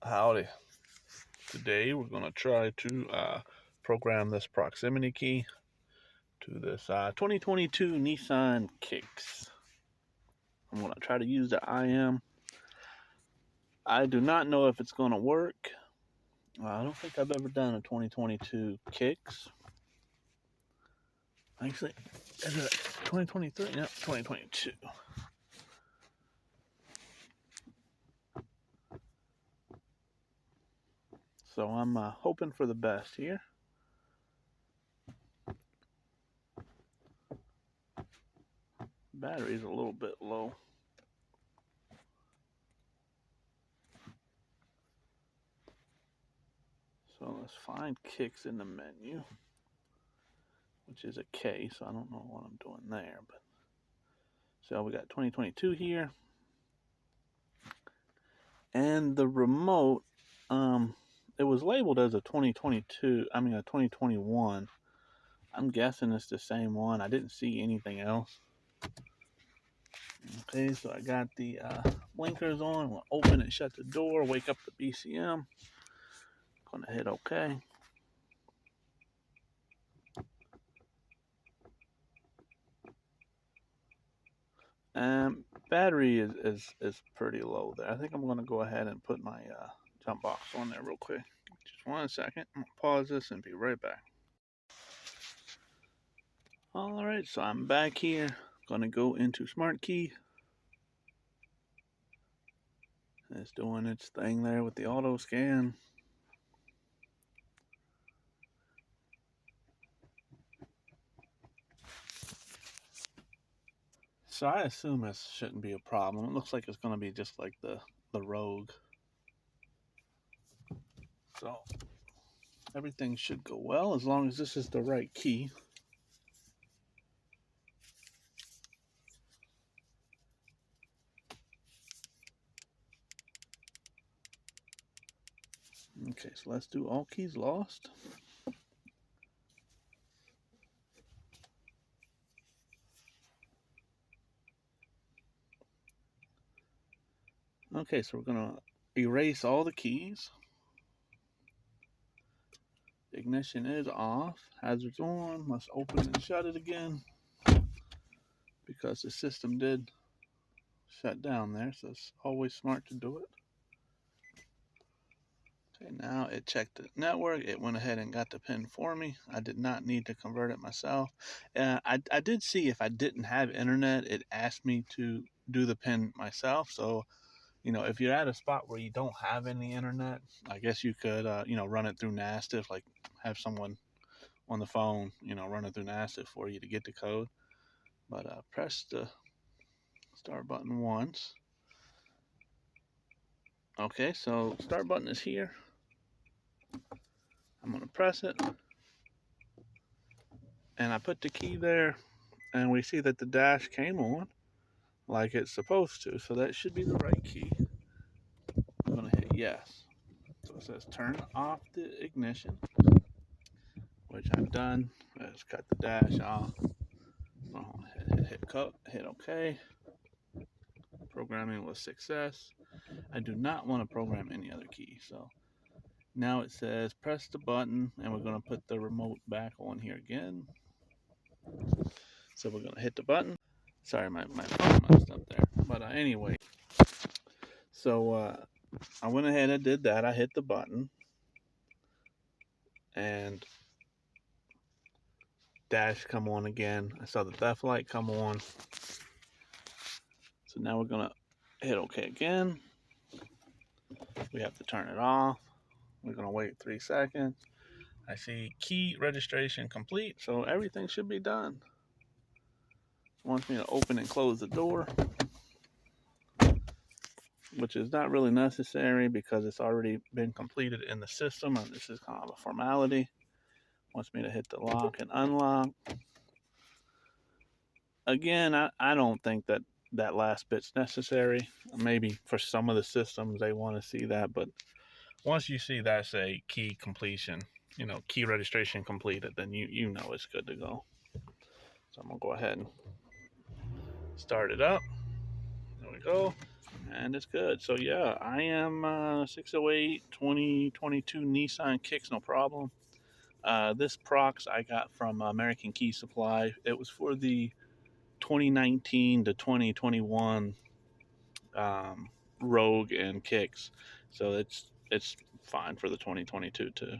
Howdy. Today we're going to try to program this proximity key to this 2022 Nissan Kicks. I'm going to try to use the IM. I do not know if it's going to work. I don't think I've ever done a 2022 Kicks. Actually, is it 2023? No, 2022. So I'm hoping for the best here. Battery's a little bit low. So let's find Kicks in the menu, which is a K, so I don't know what I'm doing there. But so we got 2022 here. And the remote, it was labeled as a 2021. I'm guessing it's the same one. I didn't see anything else. Okay, so I got the blinkers on. We'll open and shut the door, wake up the BCM. Gonna hit OK. And battery is pretty low there. I think I'm gonna go ahead and put my jump box on there real quick. Just 1 second. I'm gonna pause this and be right back. Alright, so I'm back here. Gonna go into Smart Key. It's doing its thing there with the auto scan. So I assume this shouldn't be a problem. It looks like it's gonna be just like the Rogue. So everything should go well as long as this is the right key. Okay, so let's do all keys lost. Okay, so we're gonna erase all the keys. Ignition is off, hazards on. Let's open and shut it again because the system did shut down there, so it's always smart to do it. Okay, now it checked the network. It went ahead and got the pin for me. I did not need to convert it myself. I did see if I didn't have internet, it asked me to do the pin myself. So, if you're at a spot where you don't have any internet, I guess you could, run it through NASTIF, like have someone on the phone, run it through NASTIF for you to get the code. But press the start button once. Okay, so start button is here. I'm going to press it. And I put the key there, and we see that the dash came on like it's supposed to. So that should be the right key. I'm going to hit yes. So it says turn off the ignition, which I've done. Let's cut the dash off. Hit OK. Programming was success. I do not want to program any other key. So now it says press the button, and we're going to put the remote back on here again. So we're going to hit the button. Sorry, my phone messed up there. But anyway, so I went ahead and did that. I hit the button, and dash come on again. I saw the theft light come on. So now we're going to hit OK again. We have to turn it off. We're going to wait 3 seconds. I see key registration complete, so everything should be done. It wants me to open and close the door, which is not really necessary because it's already been completed in the system, and this is kind of a formality. Wants me to hit the lock and unlock. Again, I don't think that last bit's necessary. Maybe for some of the systems they want to see that, but once you see that's a key completion, key registration completed, then you know it's good to go. So I'm gonna go ahead and start it up. There we go. and it's good. So yeah, I am 608 2022 Nissan Kicks, no problem. This prox I got from American Key Supply. It was for the 2019 to 2021 um, Rogue and Kicks, so it's fine for the 2022 too.